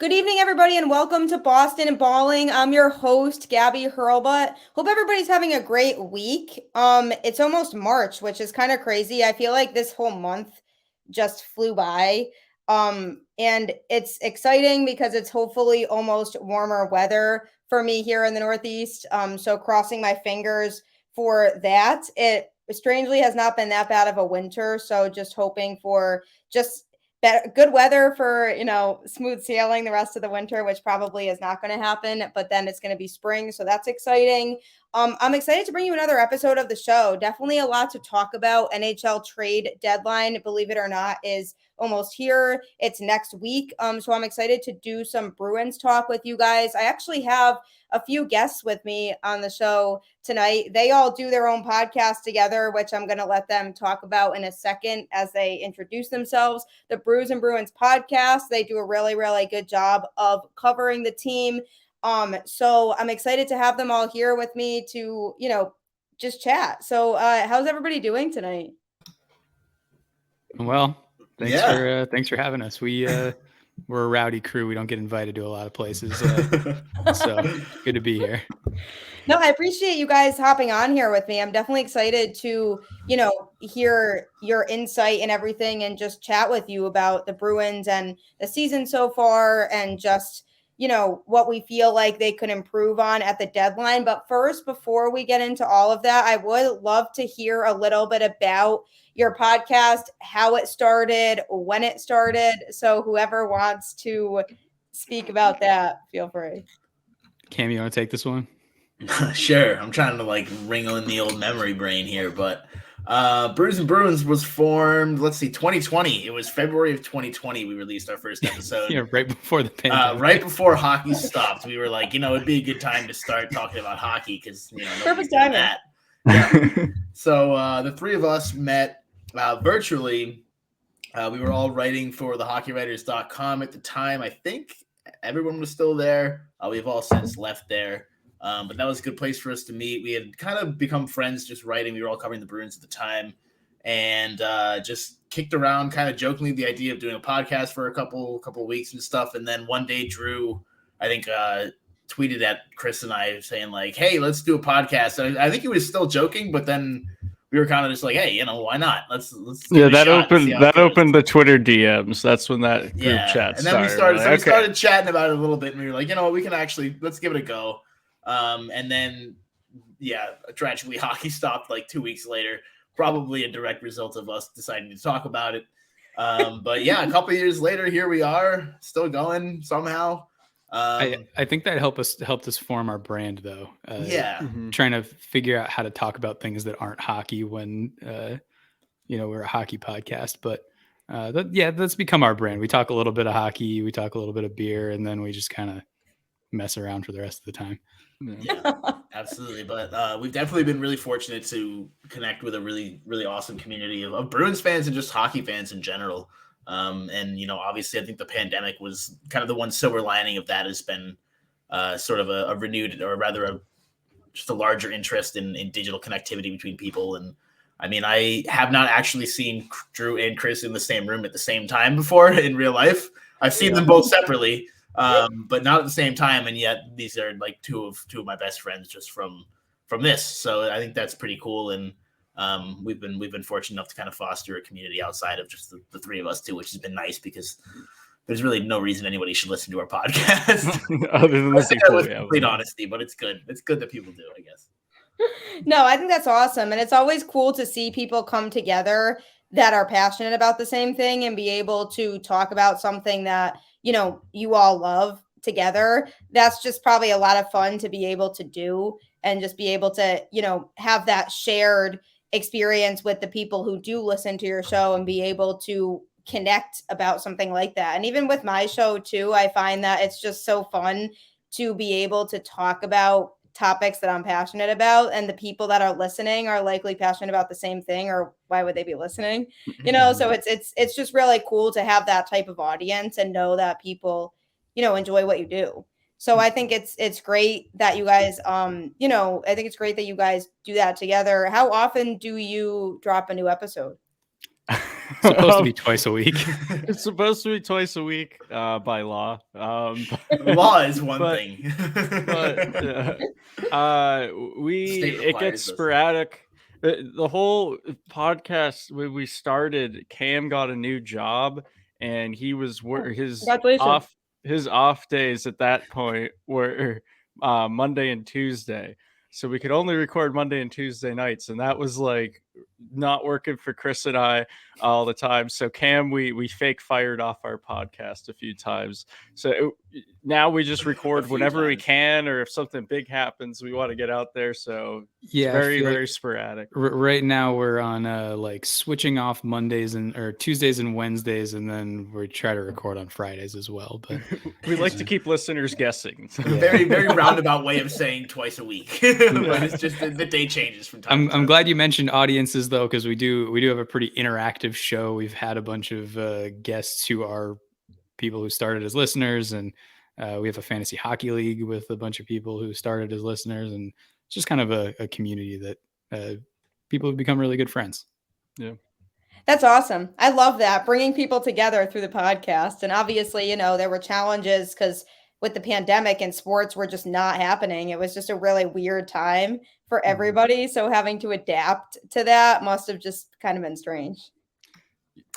Good evening, everybody, and welcome to Boston and Balling. I'm your host, Gabby Hurlbut. Hope everybody's having a great week. It's almost March, which is kind of crazy. I feel like this whole month just flew by. And it's exciting because it's hopefully almost warmer weather for me here in the Northeast. So crossing my fingers for that. It strangely has not been that bad of a winter, so just hoping for just good weather for smooth sailing the rest of the winter, which probably is not going to happen, but then it's going to be spring, so that's exciting. I'm excited to bring you another episode of the show. Definitely a lot to talk about. NHL trade deadline, believe it or not, is almost here. It's next week. So I'm excited to do some Bruins talk with you guys. I actually have a few guests with me on the show tonight. They all do their own podcast together, which I'm going to let them talk about in a second as they introduce themselves. The Brews and Bruins podcast, they do a really, really good job of covering the team. So I'm excited to have them all here with me to, just chat. So how's everybody doing tonight? Well, thanks for having us. We're a rowdy crew. We don't get invited to a lot of places. So good to be here. No, I appreciate you guys hopping on here with me. I'm definitely excited to, hear your insight and everything and just chat with you about the Bruins and the season so far and just, what we feel like they could improve on at the deadline. But first, before we get into all of that, I would love to hear a little bit about your podcast, how it started, when it started. So whoever wants to speak about that, feel free. Cam, you want to take this one? Sure. I'm trying to wrinkle in the old memory brain here, but Brews and Bruins was formed, 2020. It was February of 2020 we released our first episode. Yeah, right before the pandemic. Right before hockey stopped. We were like, it'd be a good time to start talking about hockey because, perfect timing. That. Yeah. So the three of us met virtually. We were all writing for thehockeywriters.com at the time. I think everyone was still there. We've all since left there. But that was a good place for us to meet. We had kind of become friends just writing. We were all covering the Bruins at the time and just kicked around kind of jokingly the idea of doing a podcast for a couple of weeks and stuff. And then one day Drew, I think, tweeted at Chris and I saying hey, let's do a podcast. And I think he was still joking, but then we were kind of just hey, why not? Let's that opened the Twitter DMs. That's when that group chat started. And then we started chatting about it a little bit and we were like, we can actually, let's give it a go. And then, tragically, hockey stopped 2 weeks later, probably a direct result of us deciding to talk about it. But a couple of years later, here we are, still going somehow. I think that helped us form our brand, though. Trying to figure out how to talk about things that aren't hockey when, we're a hockey podcast. But that's become our brand. We talk a little bit of hockey, we talk a little bit of beer, and then we just kind of mess around for the rest of the time. Yeah, absolutely. But we've definitely been really fortunate to connect with a really, really awesome community of Bruins fans and just hockey fans in general. And, obviously I think the pandemic was kind of the one silver lining of that has been sort of a renewed or rather just a larger interest in digital connectivity between people. And I mean, I have not actually seen Drew and Chris in the same room at the same time before in real life. I've seen them both separately. But not at the same time, and yet these are two of my best friends just from this. So I think that's pretty cool, and we've been fortunate enough to kind of foster a community outside of just the three of us too, which has been nice because there's really no reason anybody should listen to our podcast. Other than with complete honesty, but it's good. It's good that people do, I guess. No, I think that's awesome, and it's always cool to see people come together that are passionate about the same thing and be able to talk about something that you all love together. That's just probably a lot of fun to be able to do and just be able to, have that shared experience with the people who do listen to your show and be able to connect about something like that. And even with my show too, I find that it's just so fun to be able to talk about topics that I'm passionate about, and the people that are listening are likely passionate about the same thing, or why would they be listening? So it's just really cool to have that type of audience and know that people, enjoy what you do. So I think it's great that you guys, I think it's great that you guys do that together. How often do you drop a new episode? supposed to be twice a week. It's supposed to be twice a week by law. Law is one thing. It gets sporadic. The whole podcast when we started, Cam got a new job, and he was his off days at that point were Monday and Tuesday. So we could only record Monday and Tuesday nights, and that was like not working for Chris and I all the time. So Cam, we fake fired off our podcast a few times. So now we just record whenever we can, or if something big happens, we want to get out there. So it's very sporadic. Right now we're on like switching off Mondays or Tuesdays and Wednesdays, and then we try to record on Fridays as well. But we like to keep listeners guessing. Very roundabout way of saying twice a week. But it's just the day changes from time to time. I'm glad you mentioned audiences though, because we do have a pretty interactive show. We've had a bunch of guests who are people who started as listeners, and we have a fantasy hockey league with a bunch of people who started as listeners, and it's just kind of a community that people have become really good friends. Yeah. That's awesome. I love that, bringing people together through the podcast. And obviously, there were challenges because with the pandemic and sports were just not happening. It was just a really weird time for everybody. So having to adapt to that must have just kind of been strange.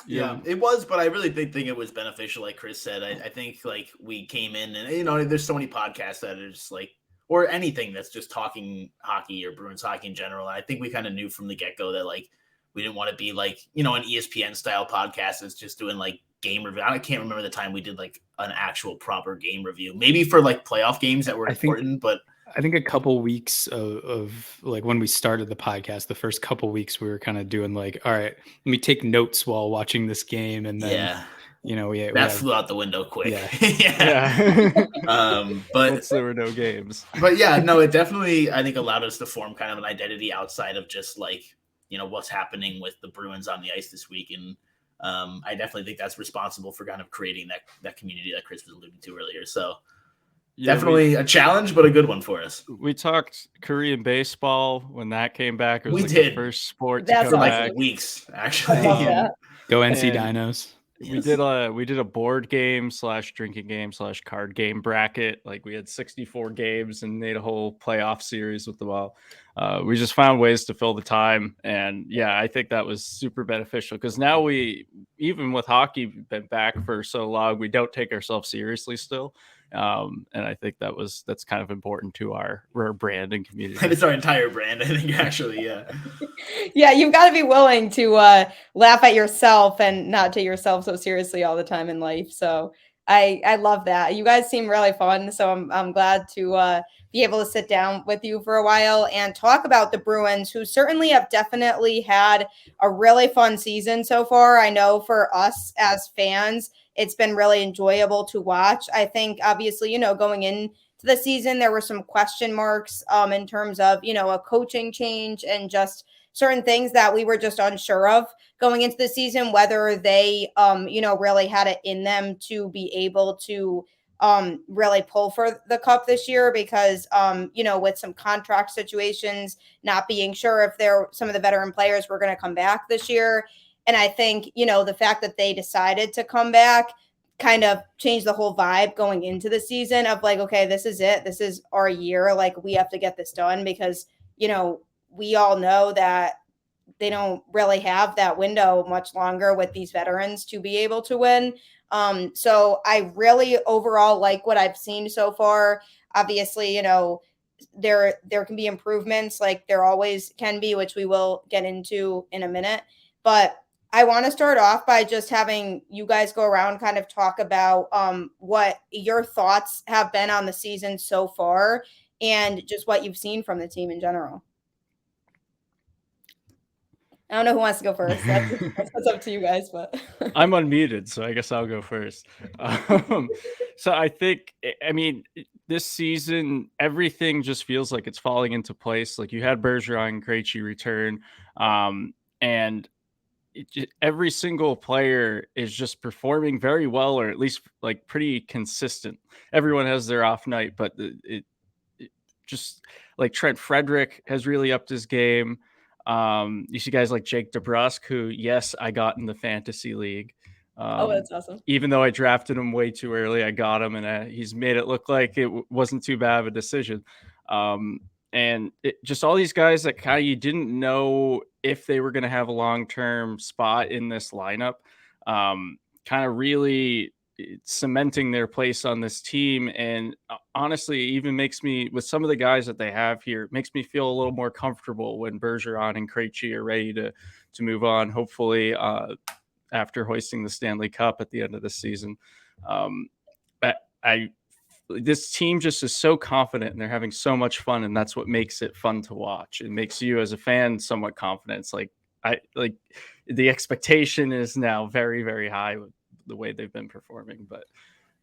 Yeah, it was, but I really think it was beneficial. Like Chris said, I think like we came in and, there's so many podcasts that are just like, or anything that's just talking hockey or Bruins hockey in general. And I think we kind of knew from the get-go that like, we didn't want to be like, an ESPN style podcast that's just doing like game review. I can't remember the time we did like an actual proper game review, maybe for like playoff games that were important, but I think a couple weeks of like when we started the podcast, the first couple weeks we were kind of doing like, all right, let me take notes while watching this game. And then, that flew out the window quick. Yeah. But once there were no games, but yeah, no, it definitely, I think allowed us to form kind of an identity outside of just like, what's happening with the Bruins on the ice this week. And I definitely think that's responsible for kind of creating that community that Chris was alluding to earlier. So definitely a challenge, but a good one for us. We talked Korean baseball when that came back. It was did. The first sport That's to come like back. Weeks, actually. Go NC Dinos. We did a board game / drinking game / card game bracket. Like we had 64 games and made a whole playoff series with them all. We just found ways to fill the time, and I think that was super beneficial because now we, even with hockey been back for so long, we don't take ourselves seriously still. And I think that's kind of important to our brand and community. It's our entire brand, I think, actually. Yeah, you've got to be willing to laugh at yourself and not take yourself so seriously all the time in life. So I love that. You guys seem really fun. So I'm glad to be able to sit down with you for a while and talk about the Bruins, who certainly have definitely had a really fun season so far. I know for us as fans, it's been really enjoyable to watch. I think obviously, going into the season, there were some question marks in terms of, a coaching change and just certain things that we were just unsure of going into the season, whether they, really had it in them to be able to really pull for the cup this year because, with some contract situations, not being sure if some of the veteran players were going to come back this year. And I think, the fact that they decided to come back kind of changed the whole vibe going into the season of like, okay, this is it. This is our year. Like we have to get this done because, we all know that they don't really have that window much longer with these veterans to be able to win. So I really overall like what I've seen so far. Obviously, there can be improvements like there always can be, which we will get into in a minute. But I want to start off by just having you guys go around, kind of talk about what your thoughts have been on the season so far and just what you've seen from the team in general. I don't know who wants to go first. That's up to you guys, but I'm unmuted, so I guess I'll go first. So I think, this season, everything just feels like it's falling into place. Like you had Bergeron and Krejci return, and every single player is just performing very well, or at least like pretty consistent. Everyone has their off night, but it just like Trent Frederick has really upped his game. You see guys like Jake DeBrusk, who, yes, I got in the fantasy league. That's awesome. Even though I drafted him way too early, I got him, and he's made it look like it wasn't too bad of a decision. And just all these guys that kind of you didn't know if they were going to have a long-term spot in this lineup, kind of really cementing their place on this team. And honestly, it even makes me, with some of the guys that they have here, it makes me feel a little more comfortable when Bergeron and Krejci are ready to move on, hopefully after hoisting the Stanley Cup at the end of the season. This team just is so confident, and they're having so much fun, and that's what makes it fun to watch. It makes you as a fan somewhat confident. It's like the expectation is now very, very high with the way they've been performing, but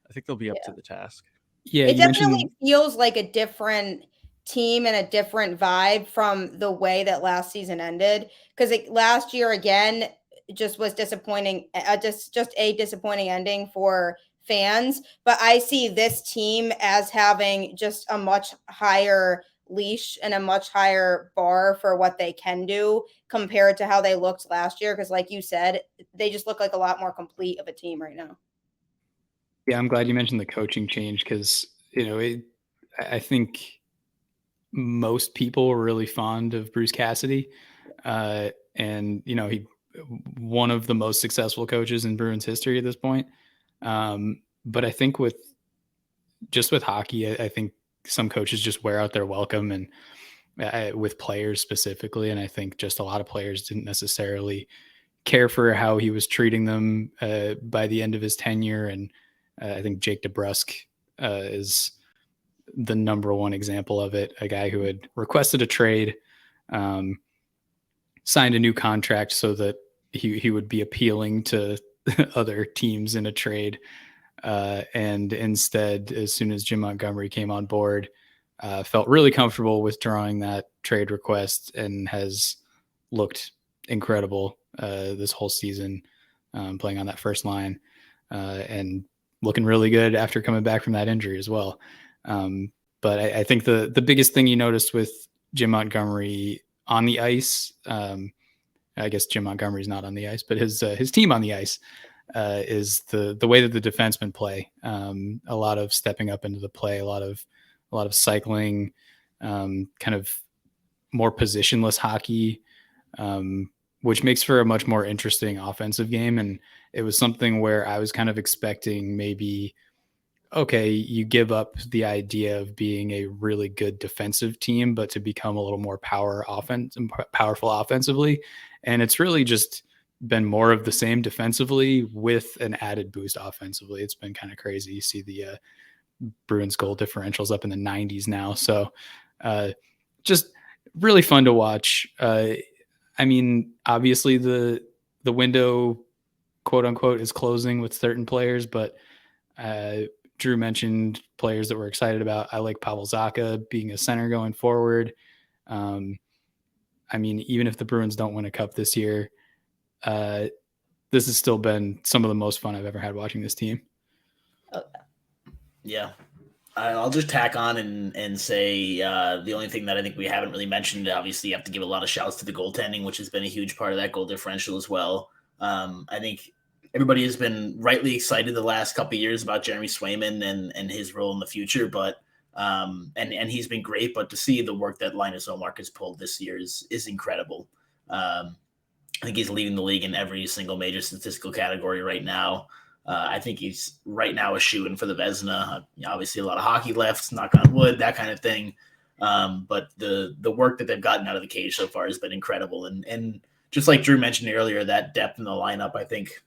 I think they'll be up to the task. Yeah, it definitely feels like a different team and a different vibe from the way that last season ended, because last year again just was disappointing, just a disappointing ending for fans. But I see this team as having just a much higher leash and a much higher bar for what they can do compared to how they looked last year, because like you said, they just look like a lot more complete of a team right now. Yeah, I'm glad you mentioned the coaching change, because I think most people were really fond of Bruce Cassidy, and he one of the most successful coaches in Bruins history at this point. But I think with hockey, I think some coaches just wear out their welcome, and with players specifically. And I think just a lot of players didn't necessarily care for how he was treating them by the end of his tenure. And I think Jake DeBrusk is the number one example of it. A guy who had requested a trade, signed a new contract so that he would be appealing to other teams in a trade. And instead, as soon as Jim Montgomery came on board, felt really comfortable withdrawing that trade request, and has looked incredible this whole season, playing on that first line, and looking really good after coming back from that injury as well. But I think the biggest thing you noticed with Jim Montgomery on the ice, I guess Jim Montgomery's not on the ice, but his team on the ice, is the way that the defensemen play. A lot of stepping up into the play, a lot of cycling, kind of more positionless hockey, which makes for a much more interesting offensive game. And it was something where I was kind of expecting maybe, okay, you give up the idea of being a really good defensive team, but to become a little more powerful offensively. And it's really just been more of the same defensively with an added boost offensively. It's been kind of crazy. You see the Bruins goal differentials up in the 90s now. So just really fun to watch. I mean, obviously the window, quote unquote, is closing with certain players, but Drew mentioned players that we're excited about. I like Pavel Zacha being a center going forward. I mean, even if the Bruins don't win a cup this year, this has still been some of the most fun I've ever had watching this team. Yeah. I'll just tack on and say the only thing that I think we haven't really mentioned, obviously you have to give a lot of shouts to the goaltending, which has been a huge part of that goal differential as well. I think everybody has been rightly excited the last couple of years about Jeremy Swayman and his role in the future, but and he's been great, but to see the work that Linus Ullmark has pulled this year is incredible. I think he's leading the league in every single major statistical category right now. I think he's right now a shoo-in for the Vezina. Obviously, a lot of hockey left, knock on wood, that kind of thing. But the work that they've gotten out of the cage so far has been incredible. And just like Drew mentioned earlier, that depth in the lineup, I think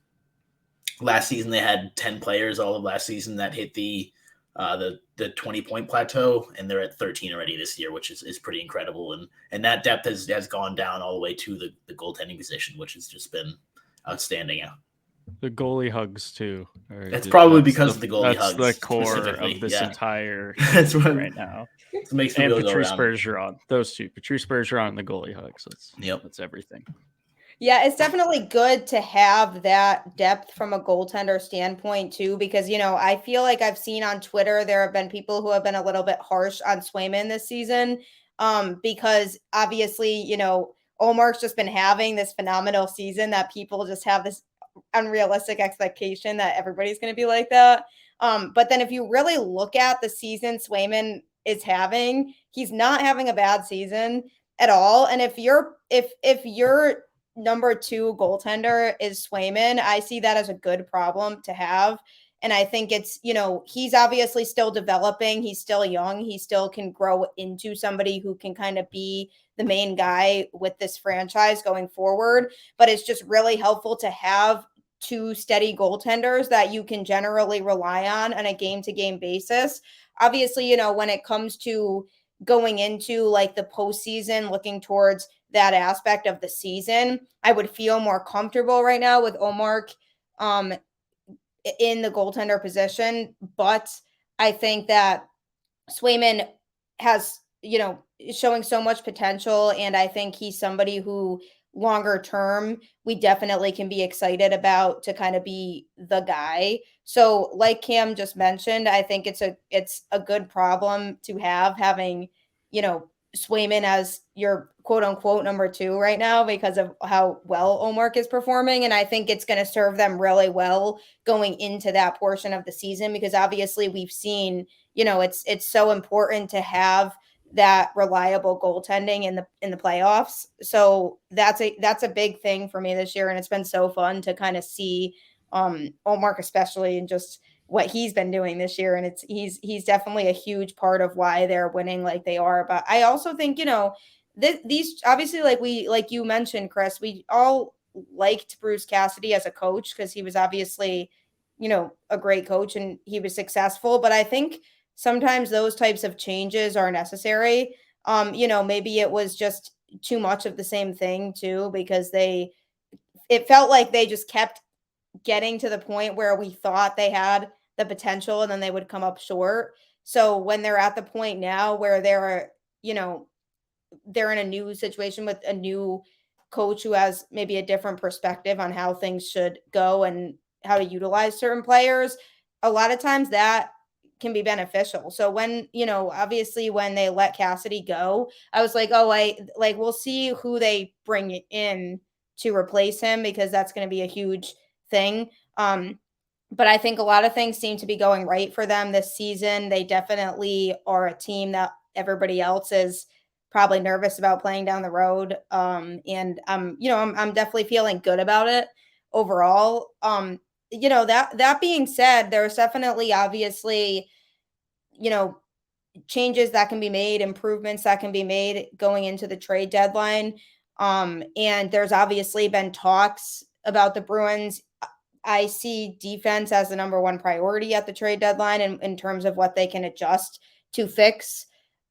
last season they had 10 players all of last season that hit the 20-point plateau, and they're at 13 already this year, which is pretty incredible. And that depth has gone down all the way to the goaltending position, which has just been outstanding. The goalie hugs too. That's probably because of the goalie hugs. That's the core of this entire that's what right now. It makes and Patrice Bergeron, those two, Patrice Bergeron and the goalie hugs. That's everything. Yeah, it's definitely good to have that depth from a goaltender standpoint too, because, I feel like I've seen on Twitter, there have been people who have been a little bit harsh on Swayman this season, because obviously, Omar's just been having this phenomenal season that people just have this unrealistic expectation that everybody's going to be like that. But then if you really look at the season Swayman is having, he's not having a bad season at all. And if your number 2 goaltender is Swayman, I see that as a good problem to have. And I think it's, he's obviously still developing. He's still young. He still can grow into somebody who can kind of be the main guy with this franchise going forward. But it's just really helpful to have 2 steady goaltenders that you can generally rely on a game-to-game basis. Obviously, when it comes to going into like the postseason, looking towards that aspect of the season, I would feel more comfortable right now with Omar in the goaltender position. But I think that Swayman has, showing so much potential. And I think he's somebody who longer term, we definitely can be excited about to kind of be the guy. So like Cam just mentioned, I think it's a good problem to having, Swayman as your quote unquote number 2 right now because of how well Omar is performing. And I think it's going to serve them really well going into that portion of the season, because obviously we've seen, it's so important to have that reliable goaltending in the playoffs. So that's a big thing for me this year. And it's been so fun to kind of see Omar, especially, and just what he's been doing this year. And he's definitely a huge part of why they're winning like they are. But I also think, these obviously, like you mentioned, Chris, we all liked Bruce Cassidy as a coach because he was obviously, a great coach and he was successful. But I think sometimes those types of changes are necessary. Maybe it was just too much of the same thing too, because it felt like they just kept getting to the point where we thought they had the potential and then they would come up short. So when they're at the point now where they're in a new situation with a new coach who has maybe a different perspective on how things should go and how to utilize certain players, a lot of times that can be beneficial. So when, obviously when they let Cassidy go, I was like, we'll see who they bring in to replace him, because that's going to be a huge thing. But I think a lot of things seem to be going right for them this season. They definitely are a team that everybody else is probably nervous about playing down the road. And I'm definitely feeling good about it overall. That being said, there's definitely obviously, changes that can be made, improvements that can be made going into the trade deadline. And there's obviously been talks about the Bruins. I see defense as the number 1 priority at the trade deadline in terms of what they can adjust to fix.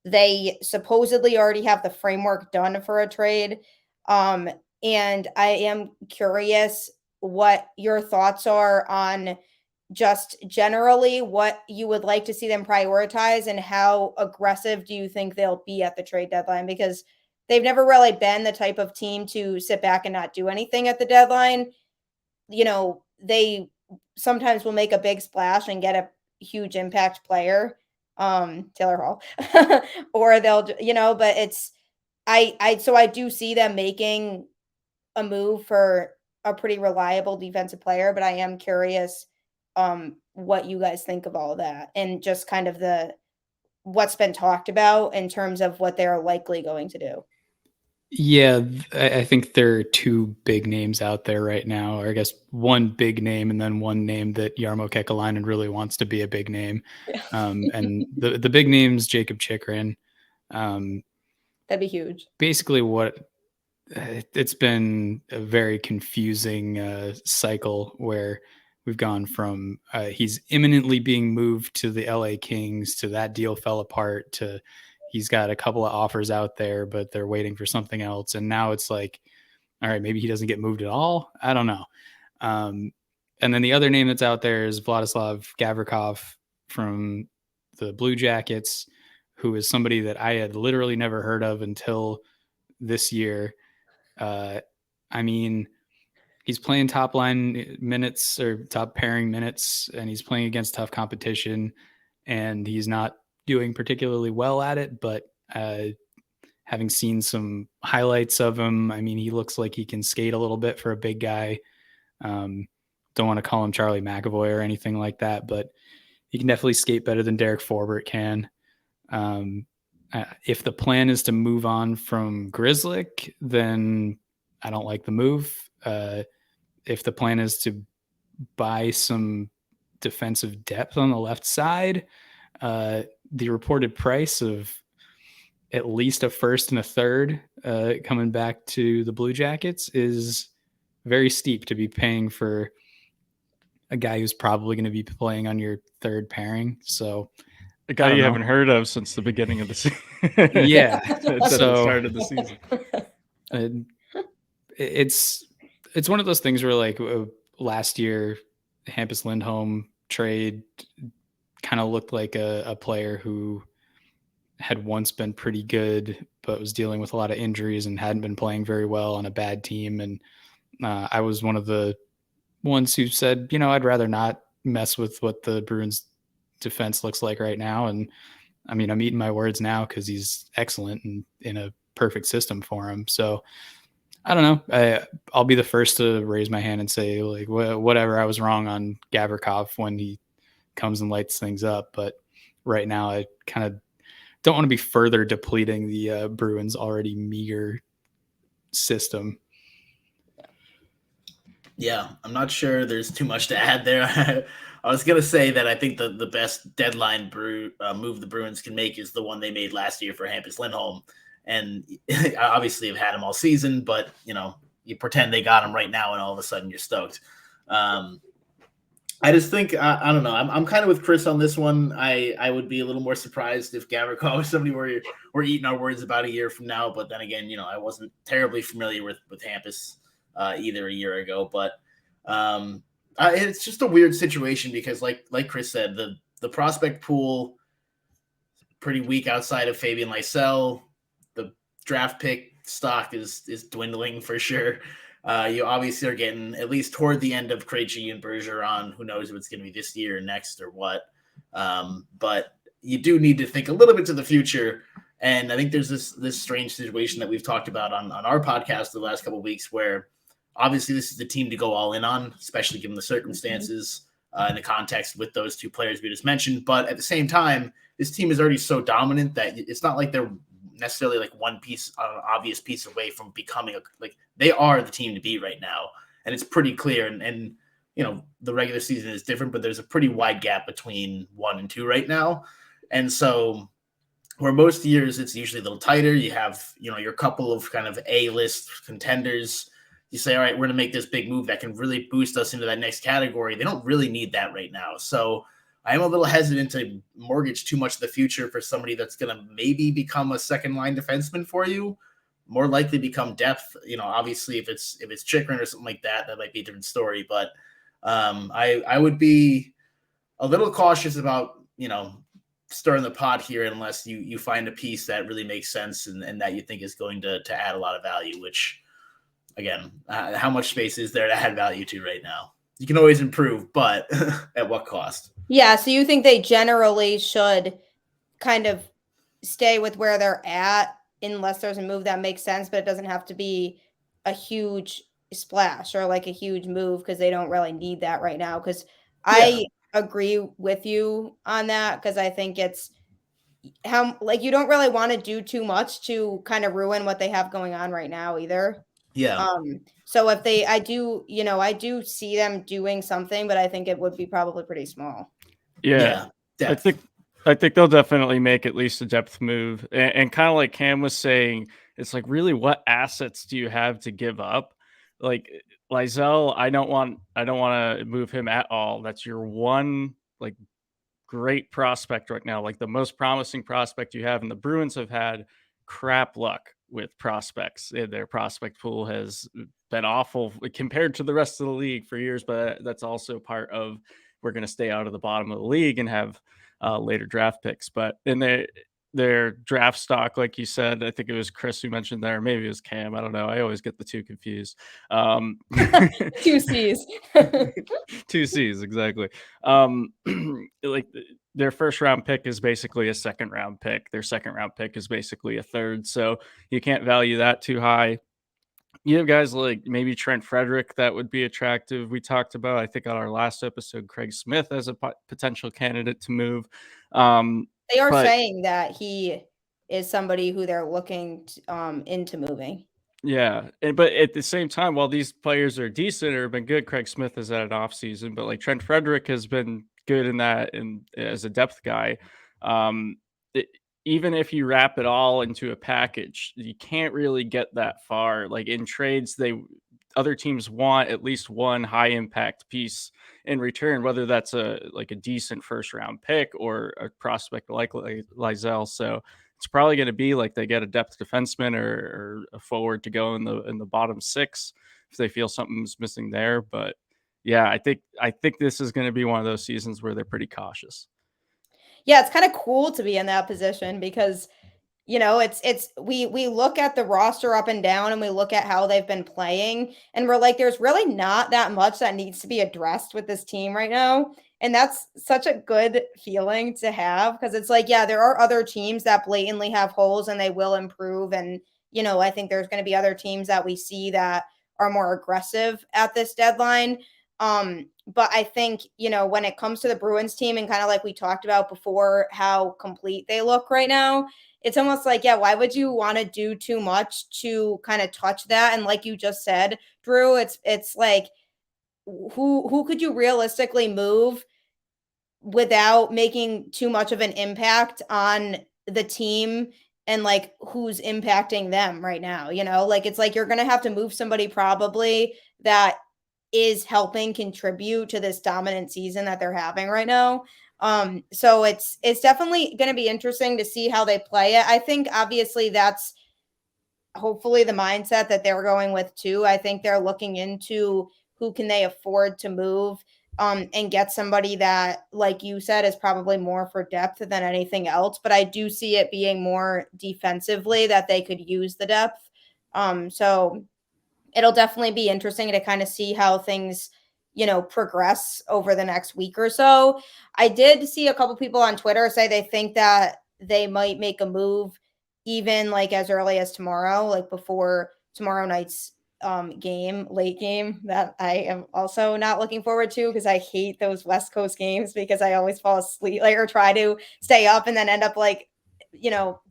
They supposedly already have the framework done for a trade. And I am curious what your thoughts are on just generally what you would like to see them prioritize and how aggressive do you think they'll be at the trade deadline, because they've never really been the type of team to sit back and not do anything at the deadline. They sometimes will make a big splash and get a huge impact player, Taylor Hall, or they'll, but it's, so I do see them making a move for a pretty reliable defensive player, but I am curious what you guys think of all of that and just kind of what's been talked about in terms of what they're likely going to do. Yeah, I think there are 2 big names out there right now, or I guess one big name and then one name that Jarmo Kekalainen really wants to be a big name. And the big name's Jacob Chychrun. That'd be huge. Basically it's been a very confusing cycle where we've gone from he's imminently being moved to the LA Kings, to that deal fell apart, to he's got a couple of offers out there, but they're waiting for something else. And now it's like, all right, maybe he doesn't get moved at all. I don't know. And then the other name that's out there is Vladislav Gavrikov from the Blue Jackets, who is somebody that I had literally never heard of until this year. I mean, he's playing top line minutes or top pairing minutes, and he's playing against tough competition, and he's not doing particularly well at it, but having seen some highlights of him, I mean, he looks like he can skate a little bit for a big guy. Don't want to call him Charlie McAvoy or anything like that, but he can definitely skate better than Derek Forbort can. If the plan is to move on from Grzelcyk, then I don't like the move. If the plan is to buy some defensive depth on the left side, the reported price of at least a first and a third coming back to the Blue Jackets is very steep to be paying for a guy who's probably going to be playing on your third pairing. So a guy you haven't heard of since the beginning of the season. Yeah. So started the season. It's one of those things where like last year, Hampus Lindholm trade kind of looked like a player who had once been pretty good, but was dealing with a lot of injuries and hadn't been playing very well on a bad team. And I was one of the ones who said, I'd rather not mess with what the Bruins defense looks like right now. And I mean, I'm eating my words now because he's excellent and in a perfect system for him. So I don't know. I'll be the first to raise my hand and say, like, whatever, I was wrong on Gavrikov when he comes and lights things up. But right now, I kind of don't want to be further depleting the Bruins' already meager system. Yeah, I'm not sure there's too much to add there. I was going to say that I think the best deadline move the Bruins can make is the one they made last year for Hampus Lindholm. And obviously have had him all season, but, you pretend they got him right now and all of a sudden you're stoked. I just think, I don't know. I'm kind of with Chris on this one. I would be a little more surprised if Gavrikov was somebody we're eating our words about a year from now. But then again, I wasn't terribly familiar with Hampus either a year ago. But it's just a weird situation because like Chris said, the prospect pool pretty weak outside of Fabian Lysell. The draft pick stock is dwindling for sure. You obviously are getting at least toward the end of Krejci and Bergeron. Who knows if it's going to be this year or next or what. But you do need to think a little bit to the future. And I think there's this strange situation that we've talked about on our podcast the last couple of weeks where obviously this is the team to go all in on, especially given the circumstances in the context with those two players we just mentioned. But at the same time, this team is already so dominant that it's not like they're necessarily like one piece, an obvious piece away from becoming they are the team to beat right now. And it's pretty clear. And the regular season is different, but there's a pretty wide gap between 1 and 2 right now. And so where most years it's usually a little tighter, you have, your couple of kind of A-list contenders. You say, all right, we're going to make this big move that can really boost us into that next category. They don't really need that right now. So I am a little hesitant to mortgage too much of the future for somebody that's going to maybe become a second-line defenseman for you, more likely become depth. Obviously, if it's Chychrun or something like that, that might be a different story. But I would be a little cautious about stirring the pot here unless you find a piece that really makes sense and that you think is going to add a lot of value. Which, again, how much space is there to add value to right now? You can always improve, but at what cost? Yeah, so you think they generally should kind of stay with where they're at unless there's a move that makes sense, but it doesn't have to be a huge splash or like a huge move because they don't really need that right now. Because I agree with you on that because I think it's you don't really want to do too much to kind of ruin what they have going on right now either. Yeah. So if I do see them doing something, but I think it would be probably pretty small. Yeah. I think they'll definitely make at least a depth move. And kind of like Cam was saying, it's like, really, what assets do you have to give up? Like Lysell, I don't want to move him at all. That's your one great prospect right now, like the most promising prospect you have. And the Bruins have had crap luck with prospects. Their prospect pool has been awful compared to the rest of the league for years, but that's also part of we're going to stay out of the bottom of the league and have later draft picks. But in their draft stock, like you said, I think it was Chris who mentioned there, maybe it was Cam, I don't know, I always get the two confused. 2 C's. 2 C's, exactly. their first round pick is basically a second round pick. Their second round pick is basically a third. So you can't value that too high. You have guys like maybe Trent Frederick that would be attractive. We talked about, I think on our last episode, Craig Smith as a potential candidate to move. They are saying that he is somebody who they're looking into moving. Yeah, but at the same time, while these players are decent or have been good, Craig Smith has had an off season, but like Trent Frederick has been good in that and as a depth guy. Even if you wrap it all into a package, you can't really get that far. Like in trades, other teams want at least one high impact piece in return, whether that's a decent first round pick or a prospect like Lysell. So it's probably going to be like they get a depth defenseman or a forward to go in the bottom six if they feel something's missing there. But yeah, I think this is going to be one of those seasons where they're pretty cautious. Yeah, it's kind of cool to be in that position because we look at the roster up and down and we look at how they've been playing and we're like, there's really not that much that needs to be addressed with this team right now. And that's such a good feeling to have because it's like, yeah, there are other teams that blatantly have holes and they will improve. And, I think there's going to be other teams that we see that are more aggressive at this deadline. But I think, when it comes to the Bruins team and kind of like we talked about before, how complete they look right now, it's almost like, yeah, why would you want to do too much to kind of touch that? And like you just said, Drew, it's like, who could you realistically move without making too much of an impact on the team and like who's impacting them right now? Like it's like you're going to have to move somebody probably that is helping contribute to this dominant season that they're having right now. So it's definitely going to be interesting to see how they play it. I think obviously that's hopefully the mindset that they're going with too. I think they're looking into who can they afford to move and get somebody that, like you said, is probably more for depth than anything else. But I do see it being more defensively that they could use the depth. So it'll definitely be interesting to kind of see how things progress over the next week or so. I did see a couple people on Twitter say they think that they might make a move even like as early as tomorrow, like before tomorrow night's late game that I am also not looking forward to because I hate those West Coast games because I always fall asleep or try to stay up and then end up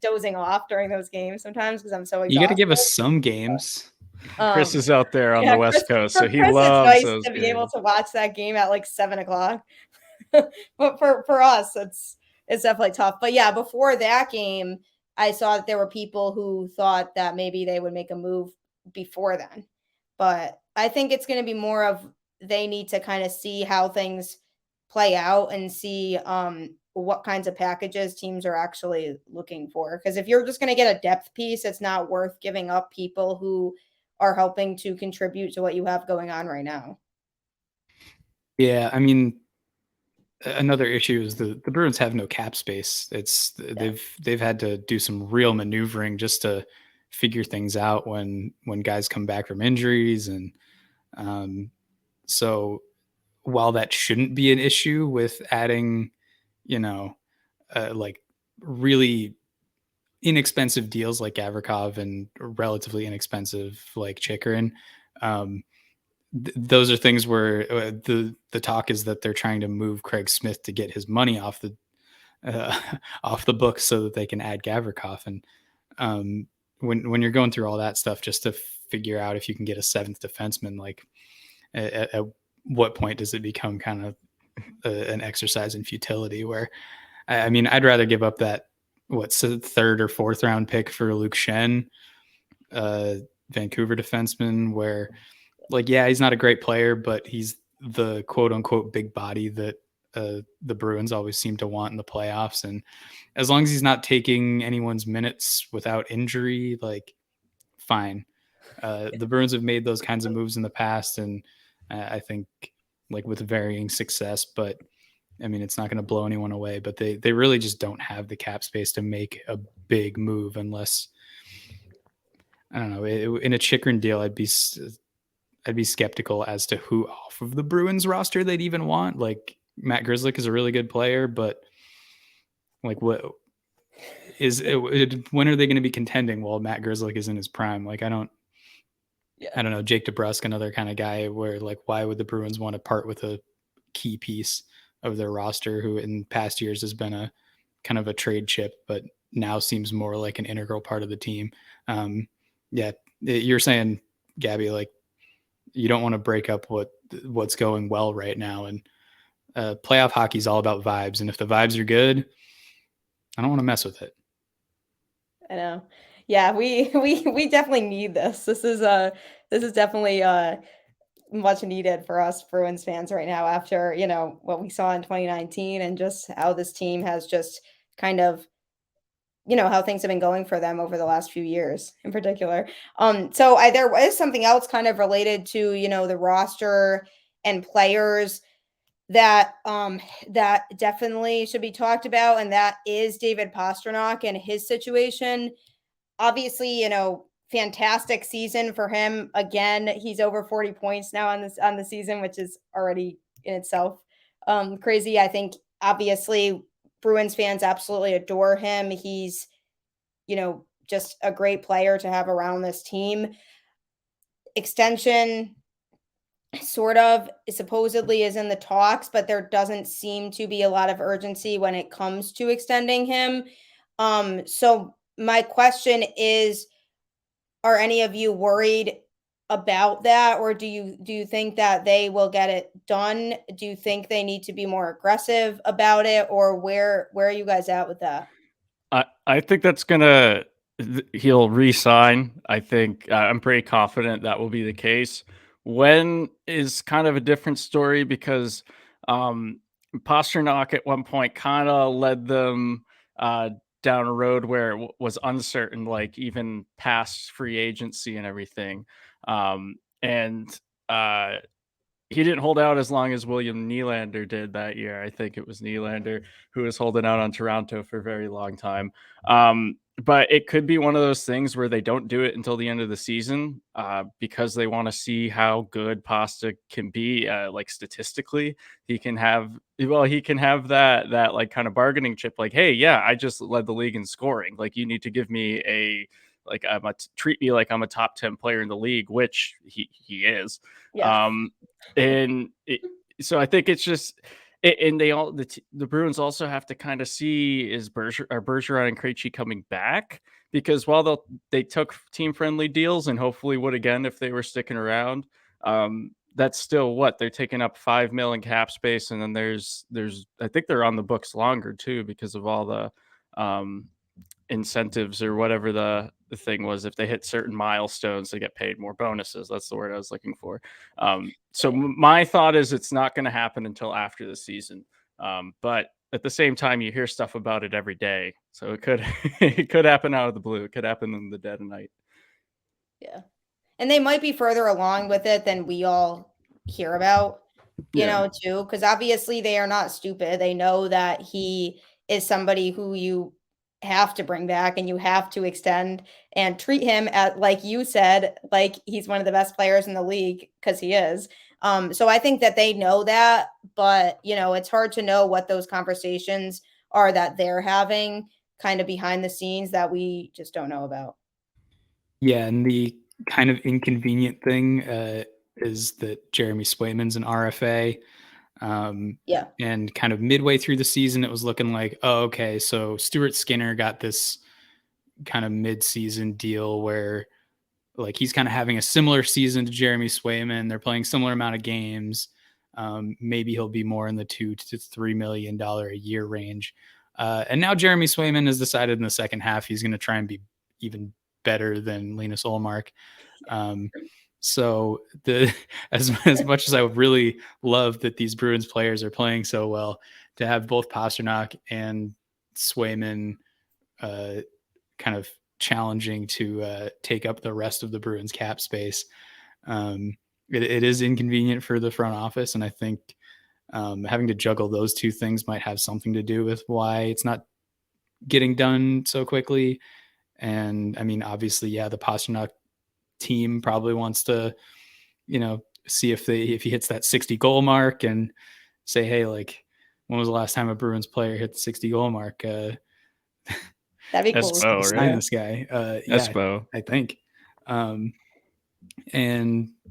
dozing off during those games sometimes because I'm so exhausted. You got to give us some games. Chris is out there on the West Coast, so he loves it's nice those to games. be able to watch that game at like 7:00. But for us, it's definitely tough. But yeah, before that game, I saw that there were people who thought that maybe they would make a move before then. But I think it's going to be more of they need to kind of see how things play out and see what kinds of packages teams are actually looking for. Because if you're just going to get a depth piece, it's not worth giving up people who are helping to contribute to what you have going on right now. Yeah, I mean, another issue is the Bruins have no cap space. They've had to do some real maneuvering just to figure things out when guys come back from injuries. And so while that shouldn't be an issue with adding, like really inexpensive deals like Gavrikov and relatively inexpensive like Chychrun, those are things where the talk is that they're trying to move Craig Smith to get his money off the book so that they can add Gavrikov. And when you're going through all that stuff just to figure out if you can get a seventh defenseman, like at what point does it become kind of an exercise in futility? Where I mean, I'd rather give up that third or fourth round pick for Luke Schenn, Vancouver defenseman, where like, yeah, he's not a great player, but he's the quote unquote big body that the Bruins always seem to want in the playoffs. And as long as he's not taking anyone's minutes without injury, like fine. The Bruins have made those kinds of moves in the past. And I think like with varying success, but I mean, it's not going to blow anyone away, but they really just don't have the cap space to make a big move unless, I don't know, in a Chychrun deal, I'd be skeptical as to who off of the Bruins roster they'd even want. Like Matt Grzelcyk is a really good player, but Like, what is it, when are they going to be contending while Matt Grzelcyk is in his prime? Like, I don't know, Jake DeBrusk, another kind of guy where, like, why would the Bruins want to part with a key piece of their roster who in past years has been a kind of a trade chip, but now seems more like an integral part of the team. You're saying, Gabby, like, you don't want to break up what's going well right now. And playoff hockey is all about vibes. And if the vibes are good, I don't want to mess with it. I know. Yeah, we definitely need this. This is definitely much needed for us Bruins fans right now after, you know, what we saw in 2019 and just how this team has just kind of, you know, how things have been going for them over the last few years in particular. So there was something else kind of related to, you know, the roster and players that that definitely should be talked about, and that is David Pastrnak and his situation. Obviously, you know, fantastic season for him. Again, he's over 40 points now on the season, which is already in itself crazy. I think obviously Bruins fans absolutely adore him. He's, you know, just a great player to have around this team. Extension sort of supposedly is in the talks, but there doesn't seem to be a lot of urgency when it comes to extending him. So my question is, are any of you worried about that, or do you think that they will get it done? Do you think they need to be more aggressive about it, or where are you guys at with that? I think that's he'll re-sign. I think I'm pretty confident that will be the case. When is kind of a different story because Pastrnak at one point kind of led them down a road where it was uncertain, like even past free agency and everything. And he didn't hold out as long as William Nylander did that year. I think it was Nylander who was holding out on Toronto for a very long time. But it could be one of those things where they don't do it until the end of the season because they want to see how good Pasta can be. Like statistically, he can have that like kind of bargaining chip. Like, hey, yeah, I just led the league in scoring. Like, you need to give me treat me like I'm a top 10 player in the league, which he is. Yeah. So I think it's just, and the Bruins also have to kind of see, is Bergeron and Krejci coming back? Because while they took team friendly deals and hopefully would again if they were sticking around, that's still what they're taking up $5 million cap space, and then there's I think they're on the books longer too because of all the incentives or whatever the thing was. If they hit certain milestones, they get paid more bonuses. That's the word I was looking for. So my thought is it's not going to happen until after the season. But at the same time, you hear stuff about it every day. So it could it could happen out of the blue. It could happen in the dead of night. Yeah. And they might be further along with it than we all hear about, you know, too, because obviously they are not stupid. They know that he is somebody who you have to bring back and you have to extend and treat him at, like you said, like he's one of the best players in the league, because he is. So I think that they know that, but you know, it's hard to know what those conversations are that they're having kind of behind the scenes that we just don't know about. Yeah, and the kind of inconvenient thing is that Jeremy Swayman's an RFA. And kind of midway through the season, it was looking like, oh, okay, so Stuart Skinner got this kind of mid-season deal where like he's kind of having a similar season to Jeremy Swayman. They're playing similar amount of games. Maybe he'll be more in the $2 to $3 million a year range. And now Jeremy Swayman has decided in the second half he's going to try and be even better than Linus Ullmark. So as much as I would really love that these Bruins players are playing so well, to have both Pastrnak and Swayman kind of challenging to take up the rest of the Bruins cap space, it is inconvenient for the front office, and I think having to juggle those two things might have something to do with why it's not getting done so quickly. And I mean, obviously, yeah, the Pastrnak team probably wants to, you know, see if he hits that 60 goal mark and say, hey, like, when was the last time a Bruins player hit the 60 goal mark? That'd be cool. Sign this guy. Espo. I think. And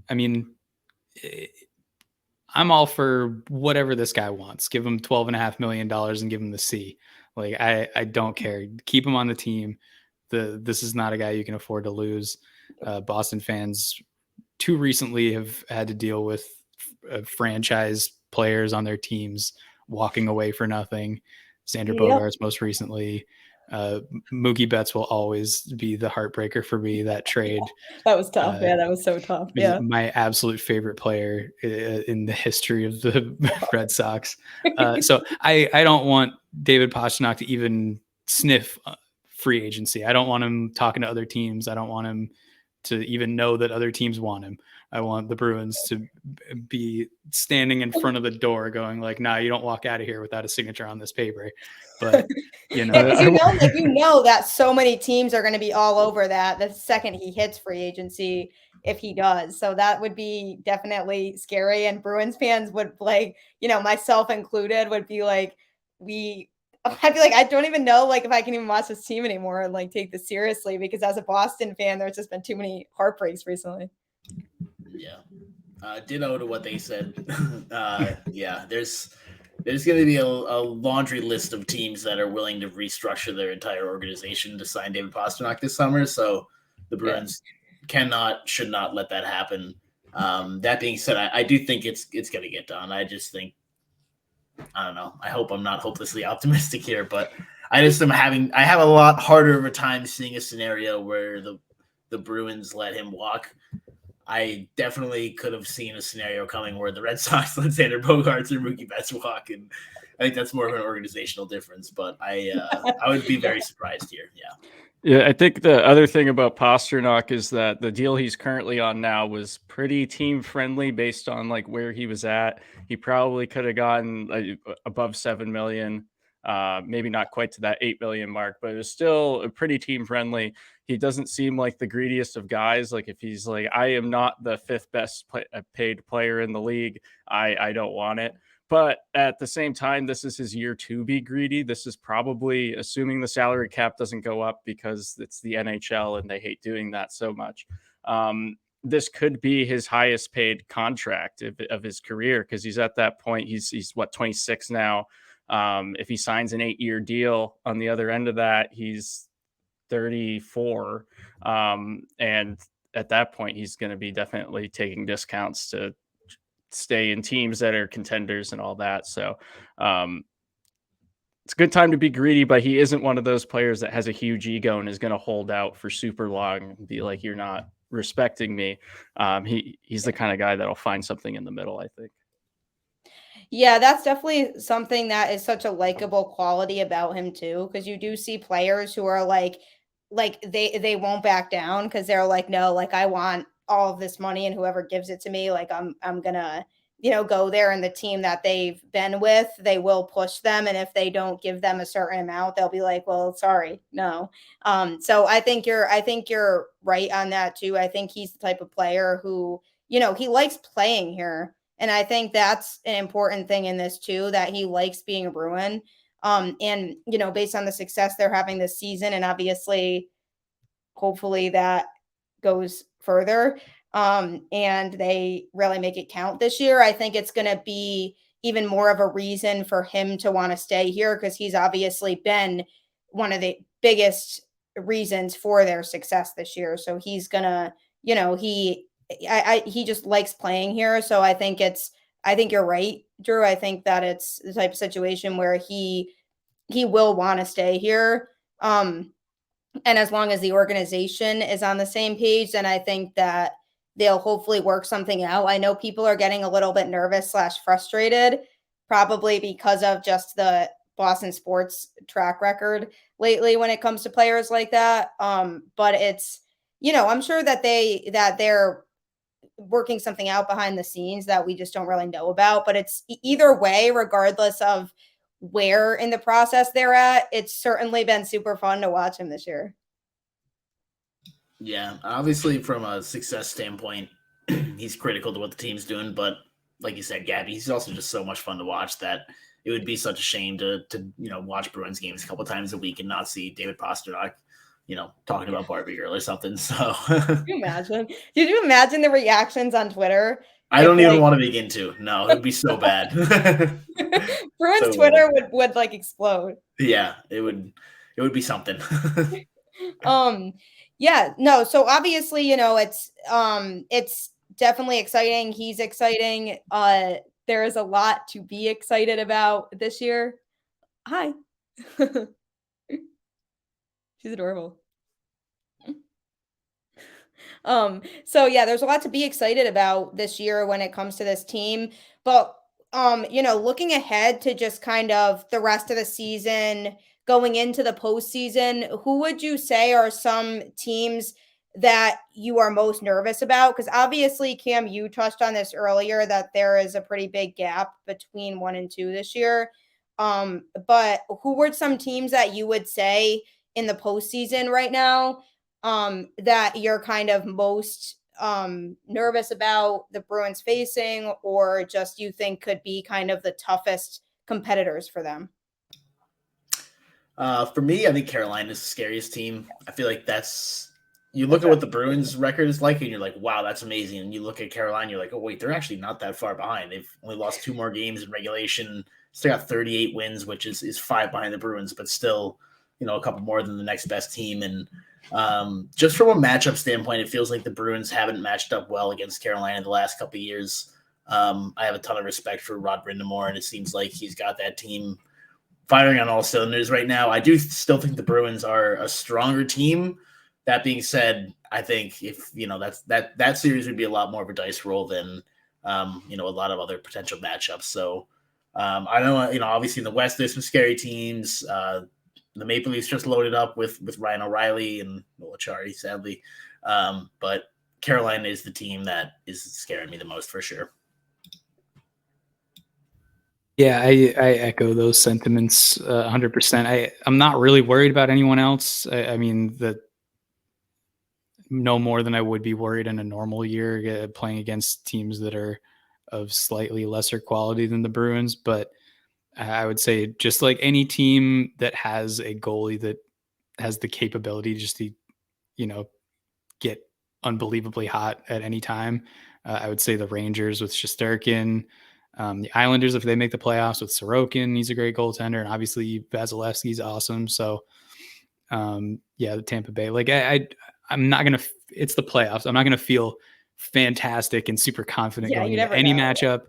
I mean, I'm all for whatever this guy wants. Give him $12.5 million and give him the C. Like, I don't care. Keep him on the team. This is not a guy you can afford to lose. Boston fans too recently have had to deal with franchise players on their teams walking away for nothing. Xander Bogaerts most recently. Mookie Betts will always be the heartbreaker for me, that trade. That was tough. That was so tough. Yeah. My absolute favorite player in the history of the Red Sox. So I don't want David Pastrnak to even sniff free agency. I don't want him talking to other teams. I don't want him to even know that other teams want him. I want the Bruins to be standing in front of the door going like, nah, you don't walk out of here without a signature on this paper. But, you know that so many teams are going to be all over that the second he hits free agency, if he does. So that would be definitely scary. And Bruins fans would, like, myself included, would be like, I'd be like, I don't even know, like, if I can even watch this team anymore and, like, take this seriously, because as a Boston fan, there's just been too many heartbreaks recently. Yeah. Ditto to what they said. Yeah, there's going to be a laundry list of teams that are willing to restructure their entire organization to sign David Pastrnak this summer. So the Bruins should not let that happen. That being said, I do think it's going to get done. I just think, I don't know. I hope I'm not hopelessly optimistic here, but I have a lot harder of a time seeing a scenario where the Bruins let him walk. I definitely could have seen a scenario coming where the Red Sox let Xander Bogaerts or Mookie Betts walk, and I think that's more of an organizational difference. But I would be very surprised here. Yeah, I think the other thing about Pastrnak is that the deal he's currently on now was pretty team friendly based on like where he was at. He probably could have gotten above 7 million, maybe not quite to that 8 million mark, but it was still pretty team friendly. He doesn't seem like the greediest of guys. Like if he's like, I am not the 5th best paid player in the league, I don't want it. But at the same time, this is his year to be greedy. This is probably, assuming the salary cap doesn't go up because it's the NHL and they hate doing that so much. This could be his highest paid contract of his career, because he's at that point. He's what, 26 now. If he signs an 8-year deal on the other end of that, he's 34. And at that point, he's going to be definitely taking discounts to stay in teams that are contenders and all that. So it's a good time to be greedy, but he isn't one of those players that has a huge ego and is going to hold out for super long and be like, you're not respecting me. He's the kind of guy that'll find something in the middle, I think. Yeah, that's definitely something that is such a likable quality about him too, because you do see players who are like they won't back down because they're like, no, like I want all of this money, and whoever gives it to me, like I'm gonna go there. And the team that they've been with, they will push them, and if they don't give them a certain amount, they'll be like, well, sorry, no. So I think you're right on that too. I think he's the type of player who he likes playing here. And I think that's an important thing in this too, that he likes being a Bruin. And, based on the success they're having this season, and obviously, hopefully that goes further, and they really make it count this year, I think it's going to be even more of a reason for him to want to stay here, because he's obviously been one of the biggest reasons for their success this year. So he's going to, he just likes playing here. So I think you're right, Drew. I think that it's the type of situation where he will want to stay here. And as long as the organization is on the same page, then I think that they'll hopefully work something out. I know people are getting a little bit nervous / frustrated, probably because of just the Boston sports track record lately when it comes to players like that. But it's, I'm sure that they're working something out behind the scenes that we just don't really know about. But it's either way, regardless of where in the process they're at, it's certainly been super fun to watch him this year. Yeah, obviously from a success standpoint, he's critical to what the team's doing. But like you said, Gabby, he's also just so much fun to watch that it would be such a shame to watch Bruins games a couple times a week and not see David Pastrnak, talking about Barbie Girl or something. So Can you imagine? Did you imagine the reactions on Twitter? I don't even want to begin to. No, it would be so bad. Bruins so Twitter would like explode. Yeah, it would be something. Yeah, no, so obviously, it's definitely exciting. He's exciting. There is a lot to be excited about this year. Hi. She's adorable. So yeah, there's a lot to be excited about this year when it comes to this team. But looking ahead to just kind of the rest of the season, going into the postseason, who would you say are some teams that you are most nervous about? Because obviously, Cam, you touched on this earlier that there is a pretty big gap between 1 and 2 this year. But who were some teams that you would say in the postseason right now that you're kind of most nervous about the Bruins facing, or just you think could be kind of the toughest competitors for them? For me, I think Carolina is the scariest team. I feel like you look at what the Bruins record is like and you're like, wow, that's amazing. And you look at Carolina, you're like, oh wait, they're actually not that far behind. They've only lost 2 more games in regulation. Still got 38 wins, which is 5 behind the Bruins, but still, a couple more than the next best team. And just from a matchup standpoint, it feels like the Bruins haven't matched up well against Carolina the last couple of years. I have a ton of respect for Rod Brind'Amour, and it seems like he's got that team firing on all cylinders right now. I do still think the Bruins are a stronger team. That being said, I think if that series would be a lot more of a dice roll than a lot of other potential matchups. So I know obviously in the West there's some scary teams. The Maple Leafs just loaded up with Ryan O'Reilly and Achari, sadly. But Carolina is the team that is scaring me the most for sure. Yeah, I echo those sentiments 100%. I'm not really worried about anyone else. I mean, no more than I would be worried in a normal year playing against teams that are of slightly lesser quality than the Bruins. But I would say just like any team that has a goalie that has the capability just to, get unbelievably hot at any time. I would say the Rangers with Shesterkin, the Islanders, if they make the playoffs with Sorokin, he's a great goaltender. And obviously Vasilevsky's awesome. So the Tampa Bay, like I'm not going to, it's the playoffs. I'm not going to feel fantastic and super confident going into any matchup.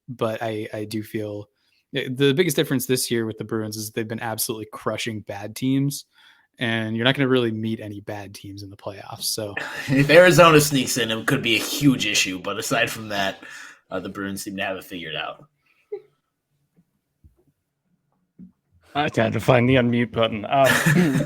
But I do feel the biggest difference this year with the Bruins is they've been absolutely crushing bad teams, and you're not going to really meet any bad teams in the playoffs. So if Arizona sneaks in, it could be a huge issue. But aside from that, the Bruins seem to have it figured out. I had to find the unmute button.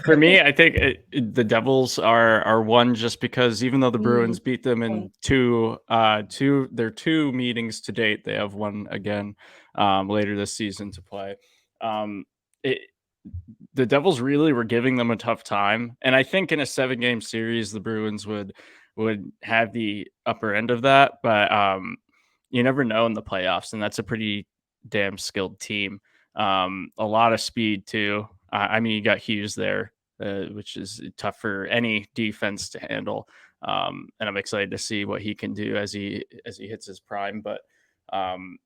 For me, I think the Devils are one just because even though the Bruins beat them in their 2 meetings to date, they have one again later this season to play. The Devils really were giving them a tough time, and I think in a 7-game series, the Bruins would have the upper end of that. But you never know in the playoffs, and that's a pretty damn skilled team. A lot of speed too. I mean, you got Hughes there, which is tough for any defense to handle. And I'm excited to see what he can do as he hits his prime. But and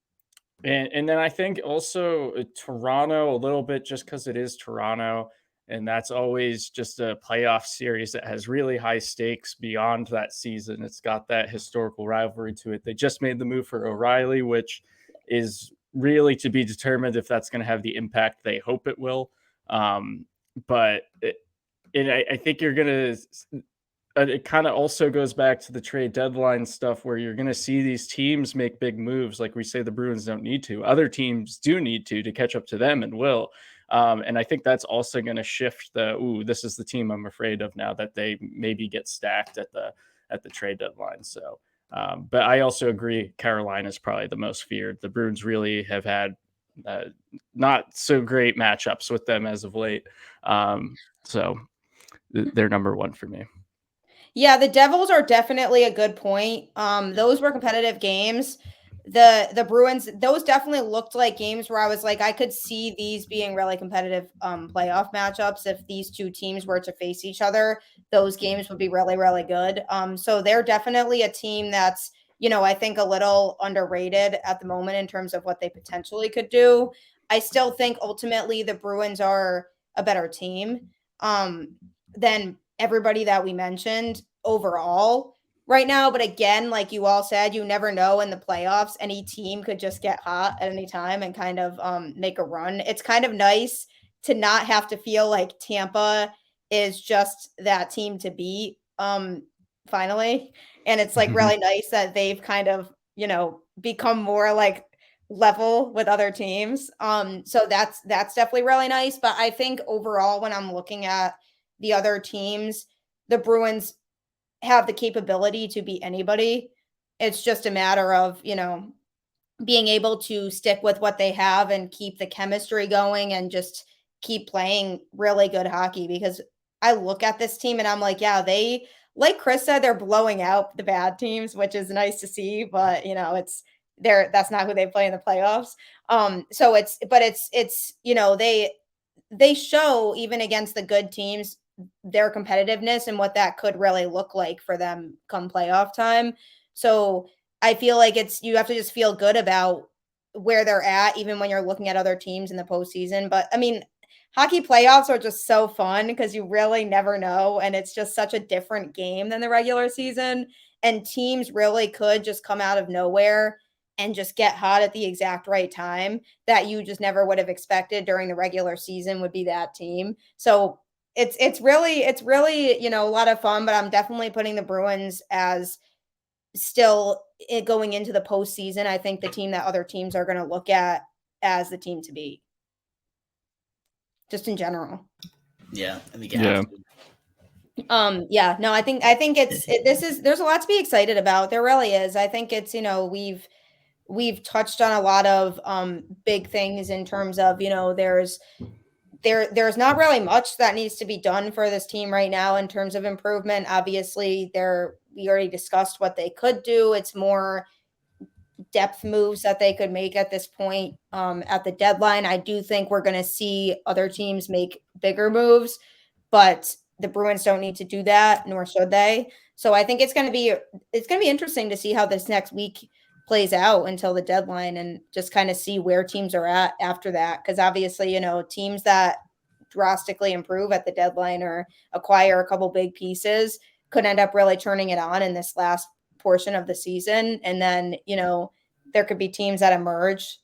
then I think also Toronto a little bit just because it is Toronto, and that's always just a playoff series that has really high stakes beyond that season. It's got that historical rivalry to it. They just made the move for O'Reilly, which is really to be determined if that's going to have the impact they hope it will. But I think you're going to, it kind of also goes back to the trade deadline stuff where you're going to see these teams make big moves. Like we say, the Bruins don't need to. Other teams do need to catch up to them and will. And I think that's also going to shift this is the team I'm afraid of now that they maybe get stacked at the trade deadline. So, but I also agree Carolina is probably the most feared. The Bruins really have had not so great matchups with them as of late. So they're number one for me. Yeah, the Devils are definitely a good point. Those were competitive games. the Bruins, those definitely looked like games where I was like, I could see these being really competitive playoff matchups. If these two teams were to face each other, those games would be really, really good. So they're definitely a team that's, I think a little underrated at the moment in terms of what they potentially could do. I still think ultimately the Bruins are a better team than everybody that we mentioned overall right now. But again, like you all said, you never know in the playoffs. Any team could just get hot at any time and kind of make a run. It's kind of nice to not have to feel like Tampa is just that team to beat finally. And it's like really nice that they've kind of, become more like level with other teams. So that's definitely really nice. But I think overall, when I'm looking at the other teams, the Bruins have the capability to beat anybody. It's just a matter of, being able to stick with what they have and keep the chemistry going and just keep playing really good hockey. Because I look at this team and I'm like, yeah, they, like Chris said, they're blowing out the bad teams, which is nice to see, but that's not who they play in the playoffs. So it's they show even against the good teams their competitiveness and what that could really look like for them come playoff time. So I feel like you have to just feel good about where they're at, even when you're looking at other teams in the postseason. But I mean, hockey playoffs are just so fun because you really never know. And it's just such a different game than the regular season. And teams really could just come out of nowhere and just get hot at the exact right time that you just never would have expected during the regular season would be that team. So it's really, a lot of fun, but I'm definitely putting the Bruins as still going into the postseason. I think the team that other teams are going to look at as the team to beat. Just in general. Yeah, I think I think there's a lot to be excited about. There really is. I think it's, we've touched on a lot of big things in terms of, there's not really much that needs to be done for this team right now in terms of improvement. Obviously, we already discussed what they could do. It's more depth moves that they could make at this point at the deadline. I do think we're going to see other teams make bigger moves, but the Bruins don't need to do that, nor should they. So I think it's going to be interesting to see how this next week plays out until the deadline and just kind of see where teams are at after that. Because obviously, teams that drastically improve at the deadline or acquire a couple big pieces could end up really turning it on in this last portion of the season. And then, there could be teams that emerge,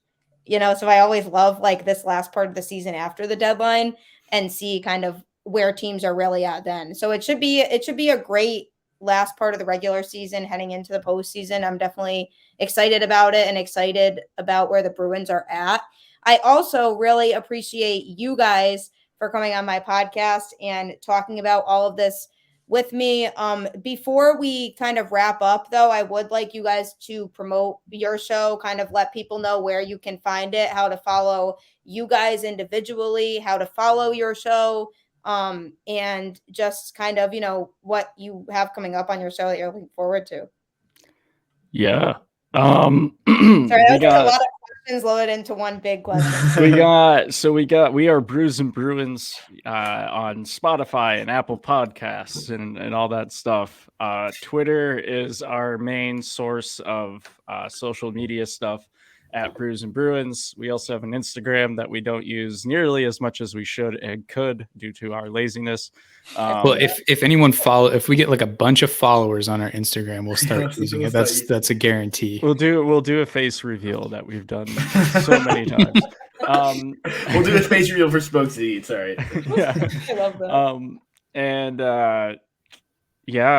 so I always love like this last part of the season after the deadline and see kind of where teams are really at then. So it should be a great last part of the regular season heading into the postseason. I'm definitely excited about it and excited about where the Bruins are at. I also really appreciate you guys for coming on my podcast and talking about all of this with me. Before we kind of wrap up, though, I would like you guys to promote your show, kind of let people know where you can find it, how to follow you guys individually, how to follow your show, and just kind of, what you have coming up on your show that you're looking forward to. Yeah. Sorry, that was a lot of questions loaded into one big question. We are Brews and Bruins on Spotify and Apple Podcasts and all that stuff. Twitter is our main source of social media stuff at Brews and Bruins. We also have an Instagram that we don't use nearly as much as we should and could due to our laziness. Well, if we get like a bunch of followers on our Instagram, we'll start using it. That's a guarantee. We'll do a face reveal that we've done so many times. We'll do a face reveal for Spokes to Eat. Sorry. Yeah. I love that.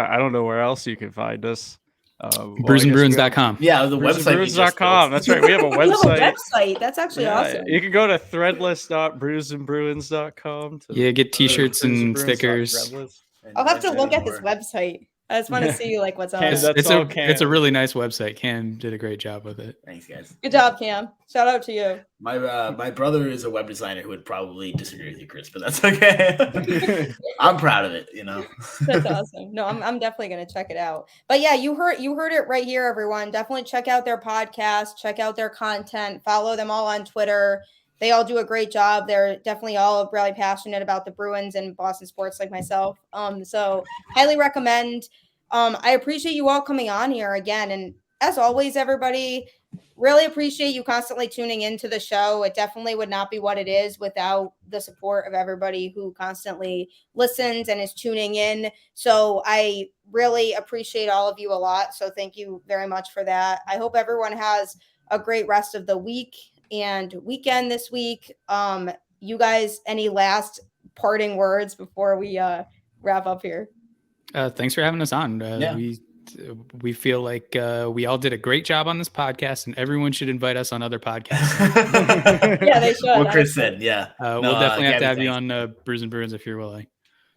I don't know where else you can find us. Brewsandbruins.com. Yeah, the website. Brewsandbruins.com. That's right. We have a website. That's actually awesome. You can go to threadless.brewsandbruins.com. Get t-shirts and stickers. I'll have to look at this website. I just want to see like what's on it. It's a really nice website. Cam did a great job with it. Thanks, guys. Good job, Cam. Shout out to you. My brother is a web designer who would probably disagree with you, Chris, but that's okay. I'm proud of it, That's awesome. No, I'm definitely gonna check it out. But yeah, you heard it right here, everyone. Definitely check out their podcast, check out their content, follow them all on Twitter. They all do a great job. They're definitely all really passionate about the Bruins and Boston sports like myself. So highly recommend. I appreciate you all coming on here again. And as always, everybody, really appreciate you constantly tuning into the show. It definitely would not be what it is without the support of everybody who constantly listens and is tuning in. So I really appreciate all of you a lot. So thank you very much for that. I hope everyone has a great rest of the week and weekend this week. You guys, any last parting words before we wrap up here? Thanks for having us on. We feel like we all did a great job on this podcast, and everyone should invite us on other podcasts. Yeah, they should. What Chris said, yeah. We'll definitely have to have you on Brews and Bruins if you're willing.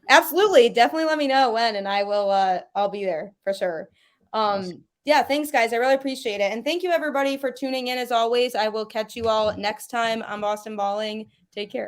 Absolutely. Definitely let me know when, and I will, I'll be there for sure. Awesome. Yeah, thanks guys. I really appreciate it. And thank you everybody for tuning in as always. I will catch you all next time on Boston Balling. Take care.